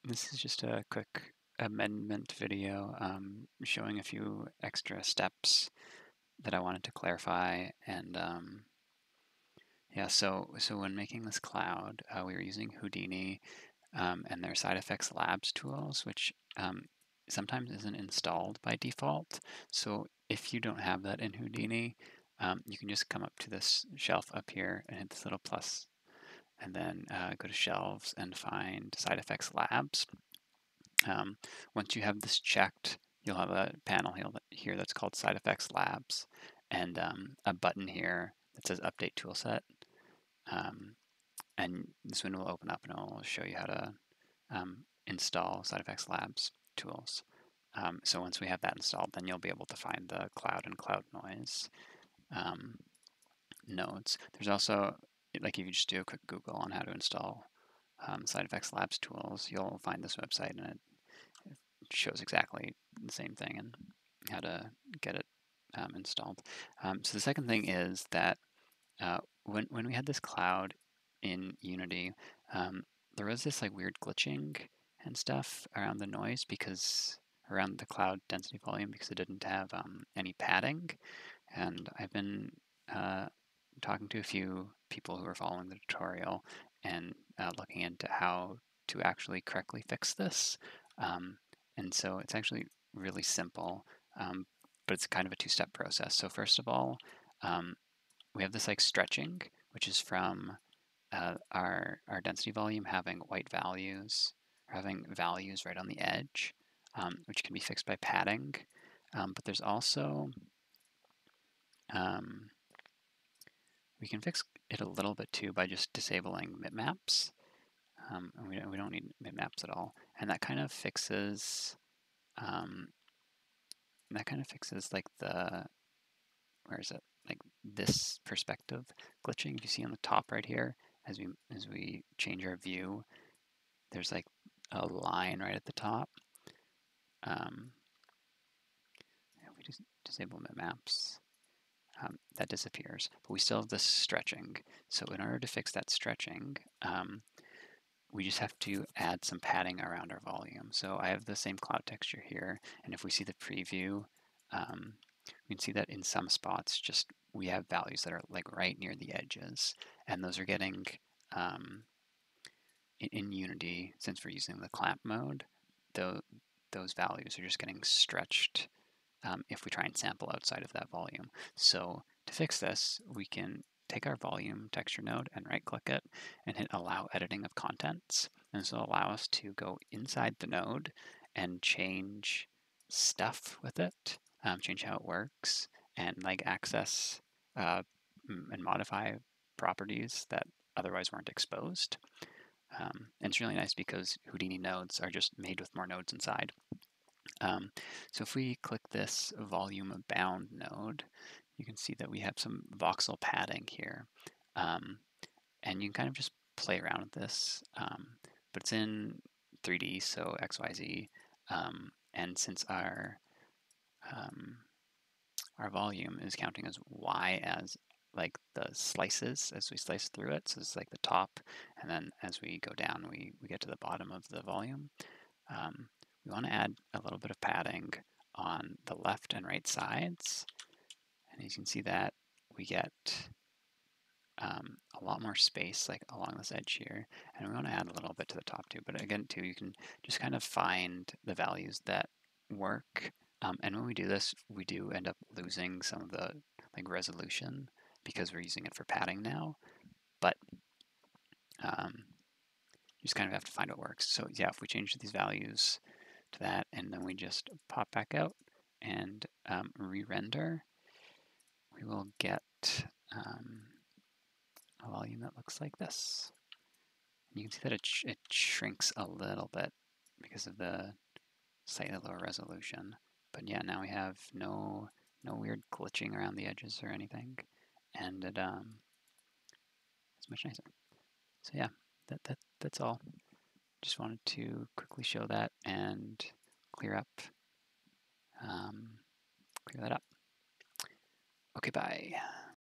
This is just a quick amendment video showing a few extra steps that I wanted to clarify. And yeah, so when making this cloud, we were using Houdini and their side effects labs tools, which sometimes isn't installed by default. So if you don't have that in Houdini, you can just come up to this shelf up here and hit this little plus, and then go to shelves and find side effects labs. Once you have this checked, you'll have a panel here that's called Side Effects Labs, and a button here that says Update Toolset. And this window will open up and it will show you how to install Side Effects Labs tools. So once we have that installed, then you'll be able to find the cloud and cloud noise nodes. There's also, like if you just do a quick Google on how to install Side Effects Labs tools, you'll find this website, and it shows exactly the same thing and how to get it installed. So the second thing is that when we had this cloud in Unity, there was this like weird glitching and stuff around the noise because around the cloud density volume because it didn't have any padding. And I've been talking to a few people who are following the tutorial and looking into how to actually correctly fix this. And so it's actually really simple, but it's kind of a two-step process. So first of all, we have this like stretching, which is from our density volume having white values, or having values right on the edge, which can be fixed by padding. But there's also, we can fix it a little bit too by just disabling bitmaps. And we don't need bitmaps at all. And that kind of fixes like where is it? Like this perspective glitching. If you see on the top right here, as we change our view, there's like a line right at the top. If we just disable bitmaps, that disappears, but we still have this stretching. So in order to fix that stretching, we just have to add some padding around our volume. So I have the same cloud texture here, and if we see the preview, we can see that in some spots just we have values that are like right near the edges, and those are getting in Unity, since we're using the clamp mode, those values are just getting stretched if we try and sample outside of that volume. So to fix this, we can take our volume texture node and right click it and hit allow editing of contents. And this will allow us to go inside the node and change stuff with it, change how it works, and like access and modify properties that otherwise weren't exposed. And it's really nice because Houdini nodes are just made with more nodes inside. So if we click this volume bound node, you can see that we have some voxel padding here. And you can kind of just play around with this, but it's in 3D, so XYZ. And since our volume is counting as Y as like the slices as we slice through it, so it's like the top, and then as we go down, we get to the bottom of the volume. We want to add a little bit of padding on the left and right sides. And you can see that we get a lot more space like along this edge here. And we want to add a little bit to the top too. But again, too, you can just kind of find the values that work. And when we do this, we do end up losing some of the like resolution because we're using it for padding now. But you just kind of have to find what works. So yeah, if we change these values to that, and then we just pop back out and re-render, we will get a volume that looks like this. And you can see that it shrinks a little bit because of the slightly lower resolution. But yeah, now we have no weird glitching around the edges or anything, and it's much nicer. So yeah, that's all. Just wanted to quickly show that and clear that up. Okay, bye.